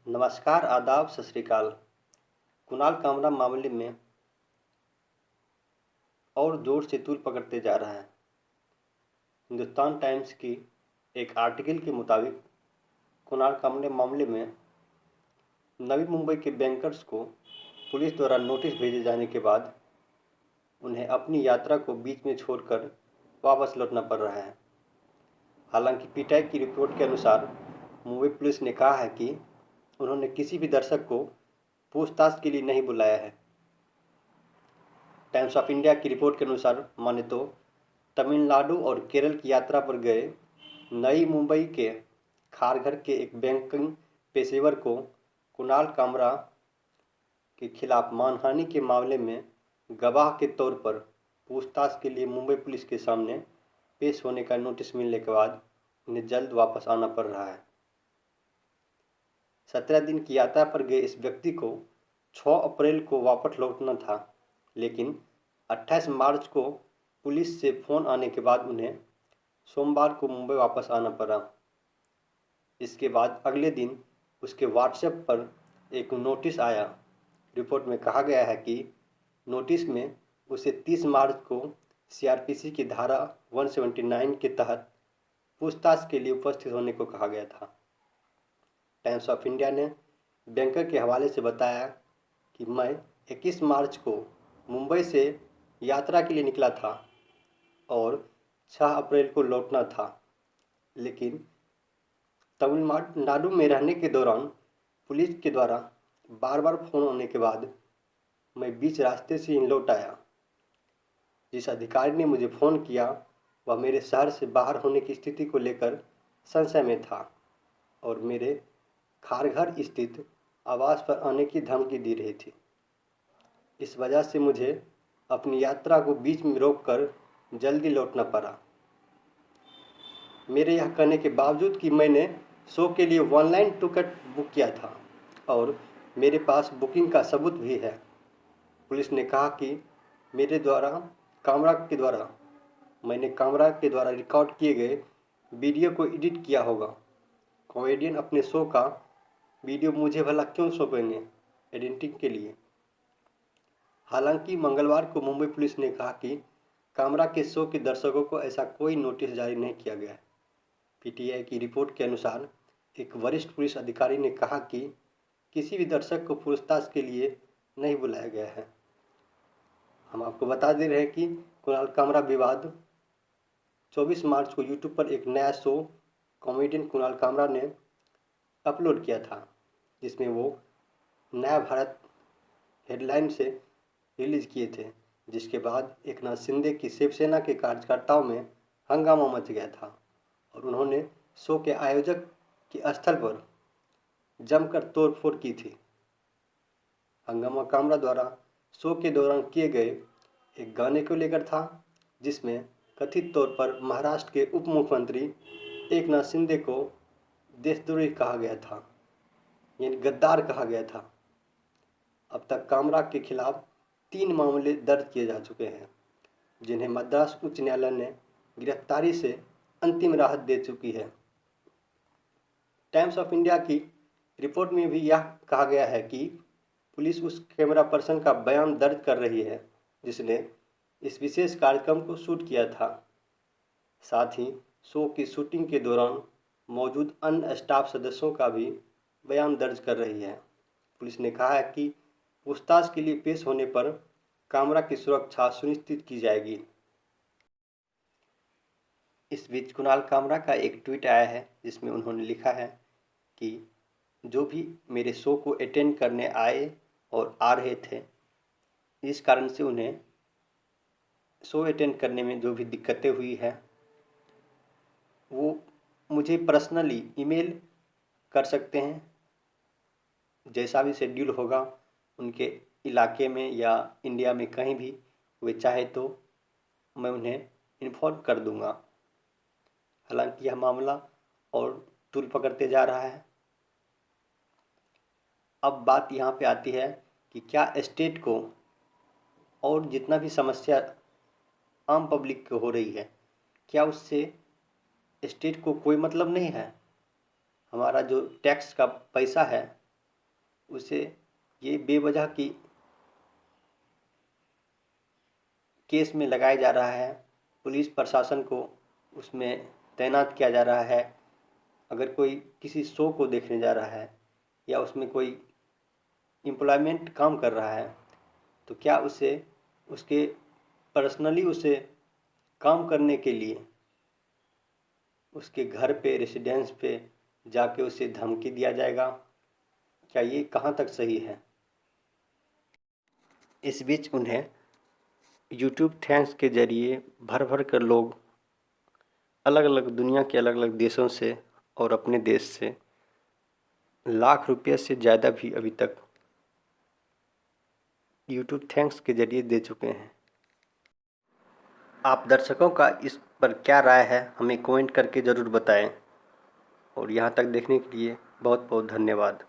नमस्कार, आदाब, सत श्री अकाल। कुणाल कामरा मामले में और जोर से तूल पकड़ते जा रहा है। हिंदुस्तान टाइम्स की एक आर्टिकल के मुताबिक कुणाल कामरा मामले में नवी मुंबई के बैंकर्स को पुलिस द्वारा नोटिस भेजे जाने के बाद उन्हें अपनी यात्रा को बीच में छोड़कर वापस लौटना पड़ रहा है। हालांकि पीटीआई की रिपोर्ट के अनुसार मुंबई पुलिस ने कहा है कि उन्होंने किसी भी दर्शक को पूछताछ के लिए नहीं बुलाया है। टाइम्स ऑफ इंडिया की रिपोर्ट के अनुसार माने तो तमिलनाडु और केरल की यात्रा पर गए नई मुंबई के खारघर के एक बैंकिंग पेशेवर को कुणाल कामरा के खिलाफ मानहानि के मामले में गवाह के तौर पर पूछताछ के लिए मुंबई पुलिस के सामने पेश होने का नोटिस मिलने के बाद उन्हें जल्द वापस आना पड़ रहा है। 17 दिन की यात्रा पर गए इस व्यक्ति को 6 अप्रैल को वापस लौटना था, लेकिन 28 मार्च को पुलिस से फ़ोन आने के बाद उन्हें सोमवार को मुंबई वापस आना पड़ा। इसके बाद अगले दिन उसके व्हाट्सएप पर एक नोटिस आया। रिपोर्ट में कहा गया है कि नोटिस में उसे 30 मार्च को सीआरपीसी की धारा 179 के तहत पूछताछ के लिए उपस्थित होने को कहा गया था। टाइम्स ऑफ इंडिया ने बैंकर के हवाले से बताया कि मैं 21 मार्च को मुंबई से यात्रा के लिए निकला था और 6 अप्रैल को लौटना था, लेकिन तमिलनाडु में रहने के दौरान पुलिस के द्वारा बार बार फ़ोन आने के बाद मैं बीच रास्ते से ही लौट आया। जिस अधिकारी ने मुझे फ़ोन किया वह मेरे शहर से बाहर होने की स्थिति को लेकर संशय में था और मेरे खारघर स्थित आवास पर आने की धमकी दे रही थी। इस वजह से मुझे अपनी यात्रा को बीच में रोककर जल्दी लौटना पड़ा। मेरे यह कहने के बावजूद कि मैंने शो के लिए ऑनलाइन टिकट बुक किया था और मेरे पास बुकिंग का सबूत भी है। पुलिस ने कहा कि मैंने कामरा के द्वारा रिकॉर्ड किए गए वीडियो को एडिट किया होगा। कॉमेडियन अपने शो का वीडियो मुझे भला क्यों सौंपेंगे एडिटिंग के लिए। हालांकि मंगलवार को मुंबई पुलिस ने कहा कि कामरा के शो के दर्शकों को ऐसा कोई नोटिस जारी नहीं किया गया है। पीटीआई की रिपोर्ट के अनुसार एक वरिष्ठ पुलिस अधिकारी ने कहा कि किसी भी दर्शक को पूछताछ के लिए नहीं बुलाया गया है। हम आपको बता दे रहे हैं कि कुणाल कामरा विवाद 24 मार्च को यूट्यूब पर एक नया शो कॉमेडियन कुणाल कामरा ने अपलोड किया था, जिसमें वो नया भारत हेडलाइन से रिलीज़ किए थे, जिसके बाद एकनाथ शिंदे की शिवसेना के कार्यकर्ताओं में हंगामा मच गया था और उन्होंने शो के आयोजक के स्थल पर जमकर तोड़फोड़ की थी। हंगामा कामरा द्वारा शो के दौरान किए गए एक गाने को लेकर था, जिसमें कथित तौर पर महाराष्ट्र के उप मुख्यमंत्री एकनाथ शिंदे को देशद्रोही कहा गया था, यानी गद्दार कहा गया था। अब तक कामरा के खिलाफ 3 मामले दर्ज किए जा चुके हैं, जिन्हें मद्रास उच्च न्यायालय ने गिरफ्तारी से अंतिम राहत दे चुकी है। टाइम्स ऑफ इंडिया की रिपोर्ट में भी यह कहा गया है कि पुलिस उस कैमरा पर्सन का बयान दर्ज कर रही है जिसने इस विशेष कार्यक्रम को शूट किया था। साथ ही शो की शूटिंग के दौरान मौजूद अन्य स्टाफ सदस्यों का भी बयान दर्ज कर रही है। पुलिस ने कहा है कि पूछताछ के लिए पेश होने पर कामरा की सुरक्षा सुनिश्चित की जाएगी। इस बीच कुणाल कामरा का एक ट्वीट आया है जिसमें उन्होंने लिखा है कि जो भी मेरे शो को अटेंड करने आए और आ रहे थे, इस कारण से उन्हें शो अटेंड करने में जो भी दिक्कतें हुई है वो मुझे पर्सनली ईमेल कर सकते हैं। जैसा भी शेड्यूल होगा उनके इलाके में या इंडिया में कहीं भी वे चाहे तो मैं उन्हें इन्फॉर्म कर दूंगा। हालांकि यह मामला और तूल पकड़ते जा रहा है। अब बात यहाँ पे आती है कि क्या स्टेट को और जितना भी समस्या आम पब्लिक को हो रही है, क्या उससे स्टेट को कोई मतलब नहीं है। हमारा जो टैक्स का पैसा है उसे ये बेवजह की केस में लगाया जा रहा है। पुलिस प्रशासन को उसमें तैनात किया जा रहा है। अगर कोई किसी शो को देखने जा रहा है या उसमें कोई एम्प्लॉयमेंट काम कर रहा है तो क्या उसे उसके पर्सनली उसे काम करने के लिए उसके घर पे रेसिडेंस पे जाके उसे धमकी दिया जाएगा? क्या ये कहाँ तक सही है? इस बीच उन्हें यूट्यूब थैंक्स के ज़रिए भर भर कर लोग अलग अलग दुनिया के अलग अलग देशों से और अपने देश से लाख रुपये से ज़्यादा भी अभी तक यूट्यूब थैंक्स के ज़रिए दे चुके हैं। आप दर्शकों का इस पर क्या राय है हमें कमेंट करके ज़रूर बताएं और यहाँ तक देखने के लिए बहुत बहुत धन्यवाद।